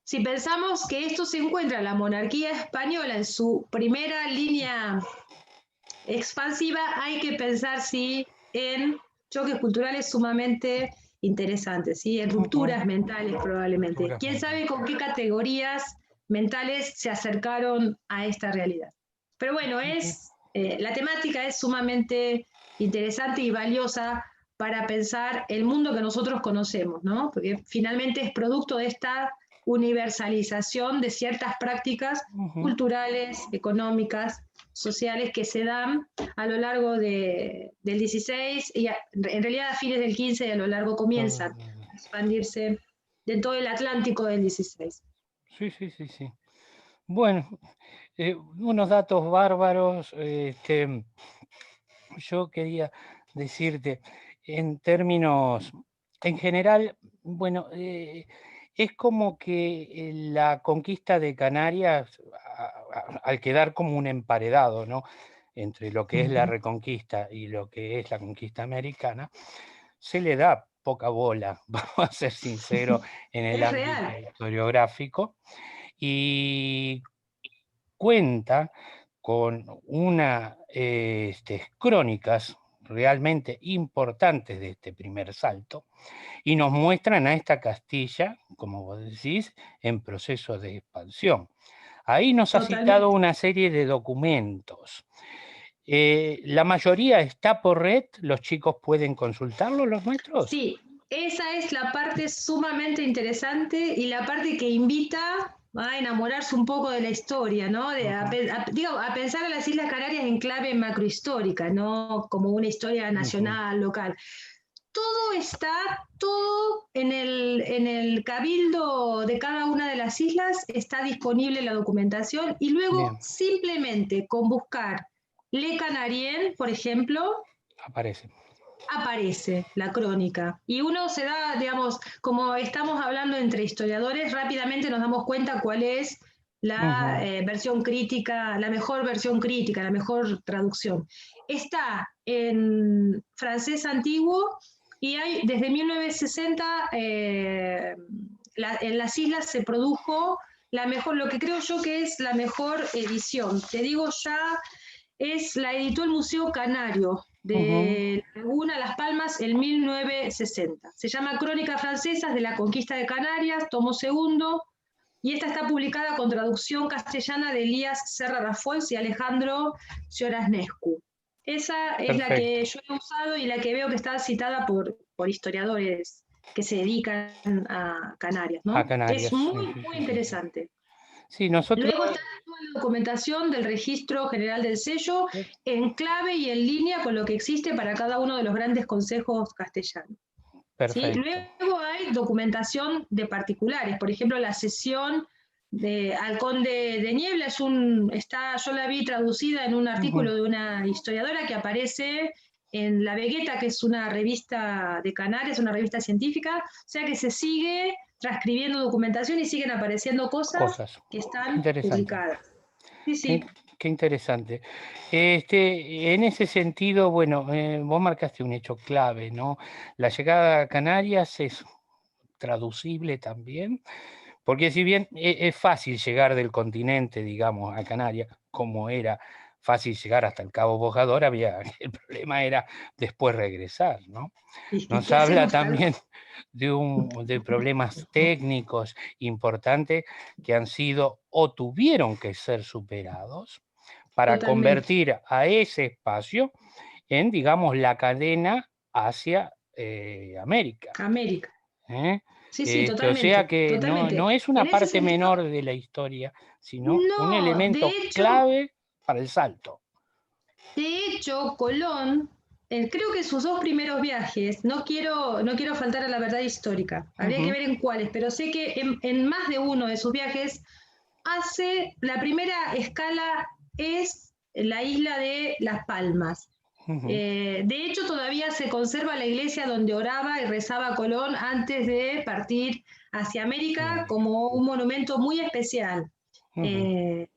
Speaker 2: Si pensamos que esto se encuentra en la monarquía española en su primera línea expansiva, hay que pensar sí, en choques culturales sumamente interesantes, ¿sí? En rupturas mentales probablemente. ¿Quién sabe con qué categorías mentales se acercaron a esta realidad? Pero bueno, la temática es sumamente interesante y valiosa para pensar el mundo que nosotros conocemos, ¿no? Porque finalmente es producto de esta universalización de ciertas prácticas culturales, económicas, sociales que se dan a lo largo del 16 y en realidad a fines del 15 y a lo largo comienzan a expandirse de todo el Atlántico del 16.
Speaker 1: Sí. Bueno, unos datos bárbaros. Yo quería decirte, en términos, en general, bueno, es como que la conquista de Canarias, al quedar como un emparedado, ¿no?, entre lo que es la reconquista y lo que es la conquista americana, se le da poca bola, vamos a ser sinceros, en el ámbito historiográfico, y cuenta con unas crónicas realmente importantes de este primer salto, y nos muestran a esta Castilla, como vos decís, en proceso de expansión. Ahí nos ha citado una serie de documentos. ¿La mayoría está por red? ¿Los chicos pueden consultarlo, los nuestros?
Speaker 2: Sí, esa es la parte sumamente interesante y la parte que invita a enamorarse un poco de la historia, ¿no? A pensar a las Islas Canarias en clave macrohistórica, no como una historia nacional, local. todo está, todo en el cabildo de cada una de las islas está disponible la documentación y luego
Speaker 1: Bien,
Speaker 2: simplemente con buscar Le Canarien, por ejemplo,
Speaker 1: aparece.
Speaker 2: aparece la crónica. Y uno se da, digamos, como estamos hablando entre historiadores, rápidamente nos damos cuenta cuál es la
Speaker 1: Ujú,
Speaker 2: versión crítica, la mejor versión crítica, la mejor traducción. Está en francés antiguo y hay desde 1960 en las islas se produjo la mejor, lo que creo yo que es la mejor edición. Te digo ya, la editó el Museo Canario
Speaker 1: ujú.
Speaker 2: de Laguna, Las Palmas, en 1960. Se llama Crónicas Francesas de la Conquista de Canarias, tomo segundo, y esta está publicada con traducción castellana de Elías Serra Rafols y Alejandro Ciorasnescu. Esa es la
Speaker 1: Perfecto.
Speaker 2: que yo he usado y la que veo que está citada por historiadores que se dedican a Canarias,
Speaker 1: A
Speaker 2: ¿no? Es
Speaker 1: Canarias, sí,
Speaker 2: muy,
Speaker 1: sí,
Speaker 2: muy
Speaker 1: sí, sí, sí.
Speaker 2: interesante.
Speaker 1: Sí, nosotros,
Speaker 2: Luego está toda la documentación del Registro General del Sello en clave y en línea con lo que existe para cada uno de los grandes consejos castellanos. ¿Sí?
Speaker 1: perfecto.
Speaker 2: Luego hay documentación de particulares, por ejemplo, la sesión al Conde de Niebla yo la vi traducida en un
Speaker 1: Ujú.
Speaker 2: artículo de una historiadora que aparece en La Vegueta, que es una revista de Canarias, una revista científica, o sea que se sigue transcribiendo documentación y siguen apareciendo cosas
Speaker 1: Cosas.
Speaker 2: que
Speaker 1: Qué
Speaker 2: están
Speaker 1: interesante.
Speaker 2: publicadas. Sí,
Speaker 1: Qué,
Speaker 2: sí,
Speaker 1: qué interesante. En ese sentido, bueno, vos marcaste un hecho clave, ¿no? La llegada a Canarias es traducible también, porque si bien es fácil llegar del continente, digamos, a Canarias, como era fácil llegar hasta el Cabo Bojador, el problema era después regresar, ¿no?
Speaker 2: ¿y
Speaker 1: Nos
Speaker 2: qué
Speaker 1: habla
Speaker 2: hacemos tal?
Speaker 1: también de problemas técnicos importantes que han sido o tuvieron que ser superados para
Speaker 2: Totalmente.
Speaker 1: convertir a ese espacio en, digamos, la cadena hacia América.
Speaker 2: América.
Speaker 1: ¿Eh?
Speaker 2: Sí, sí,
Speaker 1: O sea
Speaker 2: totalmente,
Speaker 1: que no,
Speaker 2: totalmente.
Speaker 1: no es
Speaker 2: En
Speaker 1: una
Speaker 2: ese
Speaker 1: parte
Speaker 2: sentido,
Speaker 1: menor de la historia, sino un
Speaker 2: no,
Speaker 1: elemento clave para el salto.
Speaker 2: de hecho, Colón, creo que sus dos primeros viajes, no quiero faltar a la verdad histórica, habría que
Speaker 1: Ujú,
Speaker 2: ver en cuáles, pero sé que en más de uno de sus viajes la primera escala es la isla de Las Palmas.
Speaker 1: ujú.
Speaker 2: De hecho, todavía se conserva la iglesia donde oraba y rezaba Colón antes de partir hacia
Speaker 1: Sí,
Speaker 2: América
Speaker 1: América.
Speaker 2: como un monumento muy especial
Speaker 1: Ujú,
Speaker 2: eh,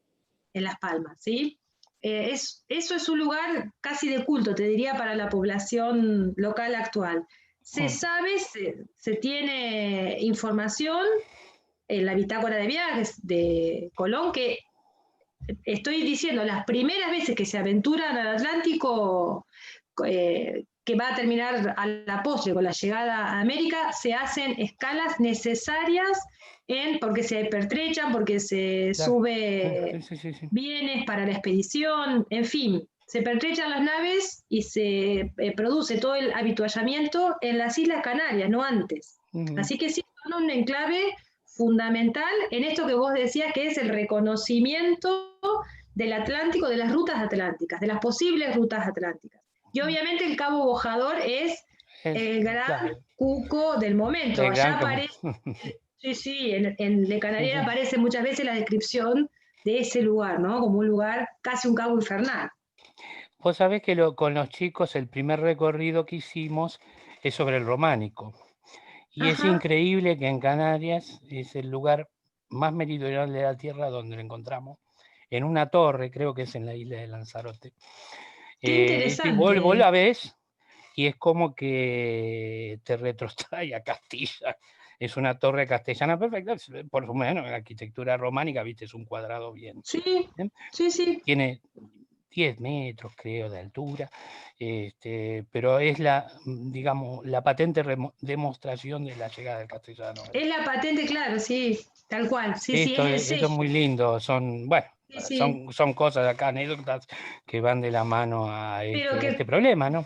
Speaker 2: en Las Palmas, ¿sí? Eso es un lugar casi de culto, te diría, para la población local actual. Se
Speaker 1: ujú.
Speaker 2: sabe, se tiene información en la bitácora de viajes de Colón que estoy diciendo, las primeras veces que se aventuran al Atlántico, que va a terminar a la postre con la llegada a América, se hacen escalas necesarias porque se pertrechan, porque se
Speaker 1: Claro.
Speaker 2: sube
Speaker 1: Sí, sí, sí, sí.
Speaker 2: bienes para la expedición, en fin, se pertrechan las naves y se produce todo el habituallamiento en las Islas Canarias, no antes.
Speaker 1: Ujú.
Speaker 2: Así que sí, son un enclave fundamental en esto que vos decías, que es el reconocimiento del Atlántico, de las rutas atlánticas, de las posibles rutas atlánticas. Y obviamente el Cabo Bojador es
Speaker 1: Es,
Speaker 2: el gran
Speaker 1: claro,
Speaker 2: cuco del momento.
Speaker 1: el gran
Speaker 2: Allá
Speaker 1: como.
Speaker 2: aparece, sí, sí, en De
Speaker 1: Sí,
Speaker 2: Canariera
Speaker 1: sí.
Speaker 2: aparece muchas veces la descripción de ese lugar, ¿no? Como un lugar, casi un cabo infernal.
Speaker 1: Vos sabés que con los chicos el primer recorrido que hicimos es sobre el románico. Y es
Speaker 2: Ajá,
Speaker 1: increíble que en Canarias es el lugar más meridional de la Tierra donde lo encontramos, en una torre, creo que es en la isla de Lanzarote.
Speaker 2: qué
Speaker 1: Sí, vos
Speaker 2: interesante.
Speaker 1: la ves y es como que te retrotrae a Castilla. Es una torre castellana perfecta, por lo menos en la arquitectura románica, viste, es un cuadrado bien.
Speaker 2: Sí,
Speaker 1: Bien.
Speaker 2: sí, sí.
Speaker 1: Tiene 10 metros, creo, de altura, pero es digamos, la patente demostración de la llegada del castellano.
Speaker 2: Es la patente, claro, sí, tal cual. Sí, sí,
Speaker 1: Esto,
Speaker 2: es el
Speaker 1: eso es muy
Speaker 2: sello.
Speaker 1: lindo, bueno,
Speaker 2: Sí, sí.
Speaker 1: son cosas acá, anécdotas que van de la mano
Speaker 2: Pero
Speaker 1: a este problema, ¿no?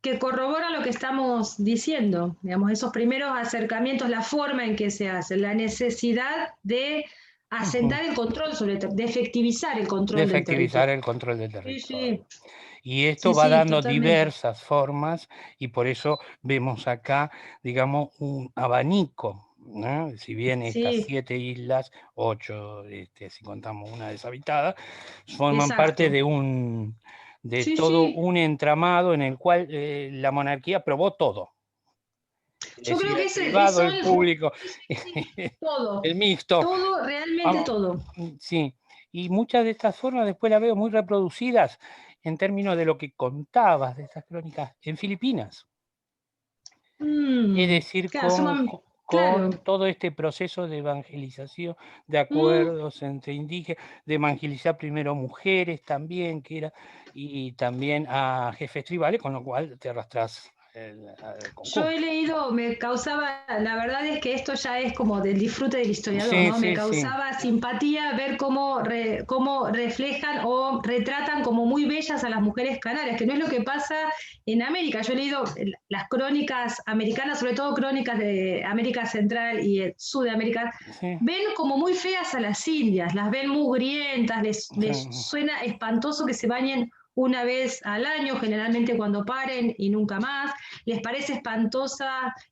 Speaker 2: que corrobora lo que estamos diciendo, digamos, esos primeros acercamientos, la forma en que se hace, la necesidad de asentar el control de efectivizar el
Speaker 1: de
Speaker 2: control del
Speaker 1: efectivizar
Speaker 2: territorio.
Speaker 1: el control del
Speaker 2: Sí,
Speaker 1: territorio.
Speaker 2: sí,
Speaker 1: Y
Speaker 2: sí,
Speaker 1: esto va
Speaker 2: sí,
Speaker 1: dando
Speaker 2: totalmente.
Speaker 1: diversas formas y por eso vemos acá, digamos, un abanico, ¿no? Si bien estas
Speaker 2: Sí,
Speaker 1: 7 islas, 8, si contamos una deshabitada, forman parte
Speaker 2: exacto.
Speaker 1: de
Speaker 2: Sí,
Speaker 1: todo
Speaker 2: sí.
Speaker 1: un entramado en el cual la monarquía aprobó todo. Es
Speaker 2: Yo
Speaker 1: decir,
Speaker 2: creo que
Speaker 1: el privado,
Speaker 2: son,
Speaker 1: el público,
Speaker 2: sí, sí, sí, todo,
Speaker 1: el mixto.
Speaker 2: todo, realmente
Speaker 1: Vamos,
Speaker 2: todo.
Speaker 1: sí, y muchas de estas formas después las veo muy reproducidas en términos de lo que contabas de esas crónicas en Filipinas. Es decir,
Speaker 2: Claro, claro.
Speaker 1: con todo este proceso de evangelización, de
Speaker 2: Mm,
Speaker 1: acuerdos entre indígenas, de evangelizar primero mujeres también, y también a jefes tribales, con lo cual te arrastras al
Speaker 2: Yo he
Speaker 1: conjunto.
Speaker 2: leído, me causaba, la verdad es que esto ya es como del disfrute del historiador,
Speaker 1: Sí,
Speaker 2: ¿no? Me
Speaker 1: sí, sí.
Speaker 2: causaba simpatía ver cómo reflejan o retratan como muy bellas a las mujeres canarias, que no es lo que pasa en América. Yo he leído las crónicas americanas, sobre todo crónicas de América Central y Sudamérica,
Speaker 1: Sí,
Speaker 2: ven como muy feas a las indias, las ven mugrientas, les
Speaker 1: sí,
Speaker 2: suena espantoso que se bañen una vez al año, generalmente cuando paren y nunca más, les parece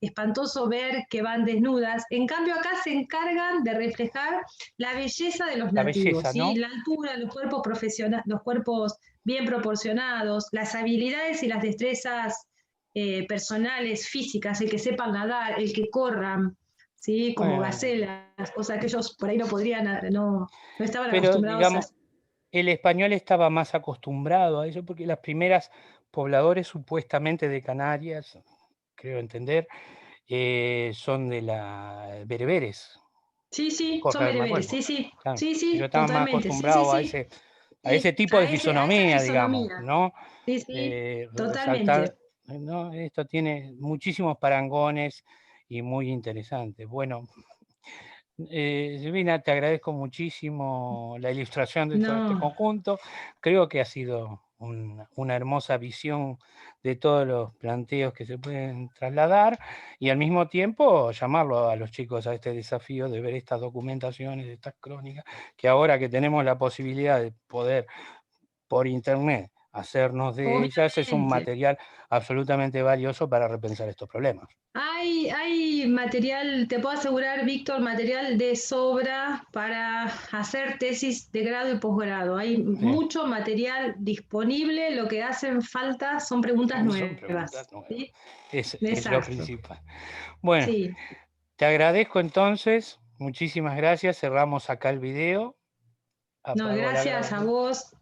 Speaker 2: espantoso ver que van desnudas. En cambio, acá se encargan de reflejar la belleza de los
Speaker 1: la
Speaker 2: nativos,
Speaker 1: belleza,
Speaker 2: ¿sí?
Speaker 1: ¿no?
Speaker 2: La altura, los cuerpos profesionales, los cuerpos bien proporcionados, las habilidades y las destrezas personales, físicas, el que sepan nadar, el que corran, ¿sí? Como
Speaker 1: Bueno,
Speaker 2: gacelas, cosas que ellos por ahí no podrían, no estaban
Speaker 1: pero
Speaker 2: acostumbrados a
Speaker 1: digamos,
Speaker 2: hacer.
Speaker 1: el español estaba más acostumbrado a eso porque las primeras pobladores supuestamente de Canarias, creo entender, son de la bereberes,
Speaker 2: Sí, sí, son
Speaker 1: correcto, me
Speaker 2: bereberes,
Speaker 1: acuerdo.
Speaker 2: sí, sí,
Speaker 1: Claro,
Speaker 2: sí,
Speaker 1: ellos
Speaker 2: sí,
Speaker 1: estaban más
Speaker 2: totalmente, sí, sí,
Speaker 1: acostumbrados
Speaker 2: sí.
Speaker 1: a ese
Speaker 2: Sí,
Speaker 1: tipo de
Speaker 2: a esa
Speaker 1: fisonomía, digamos,
Speaker 2: fisonomía.
Speaker 1: ¿no?
Speaker 2: Sí, sí,
Speaker 1: Resaltar,
Speaker 2: totalmente.
Speaker 1: ¿no? Esto tiene muchísimos parangones y muy interesantes. Bueno, Silvina, te agradezco muchísimo la ilustración de todo este
Speaker 2: No,
Speaker 1: conjunto. Creo que ha sido una hermosa visión de todos los planteos que se pueden trasladar y al mismo tiempo llamarlo a los chicos a este desafío de ver estas documentaciones, estas crónicas, que ahora que tenemos la posibilidad de poder por internet hacernos de ellas, es un
Speaker 2: obviamente.
Speaker 1: material absolutamente valioso para repensar estos problemas.
Speaker 2: Hay material, te puedo asegurar, Víctor, material de sobra para hacer tesis de grado y posgrado. Hay
Speaker 1: Sí.
Speaker 2: mucho material disponible, lo que hacen falta son preguntas
Speaker 1: Son preguntas
Speaker 2: nuevas.
Speaker 1: nuevas.
Speaker 2: ¿Sí?
Speaker 1: Es lo
Speaker 2: Exacto.
Speaker 1: principal. Bueno,
Speaker 2: Sí.
Speaker 1: te agradezco entonces. Muchísimas gracias. Cerramos acá el video.
Speaker 2: No,
Speaker 1: Apago la
Speaker 2: gracias a
Speaker 1: grabación.
Speaker 2: vos.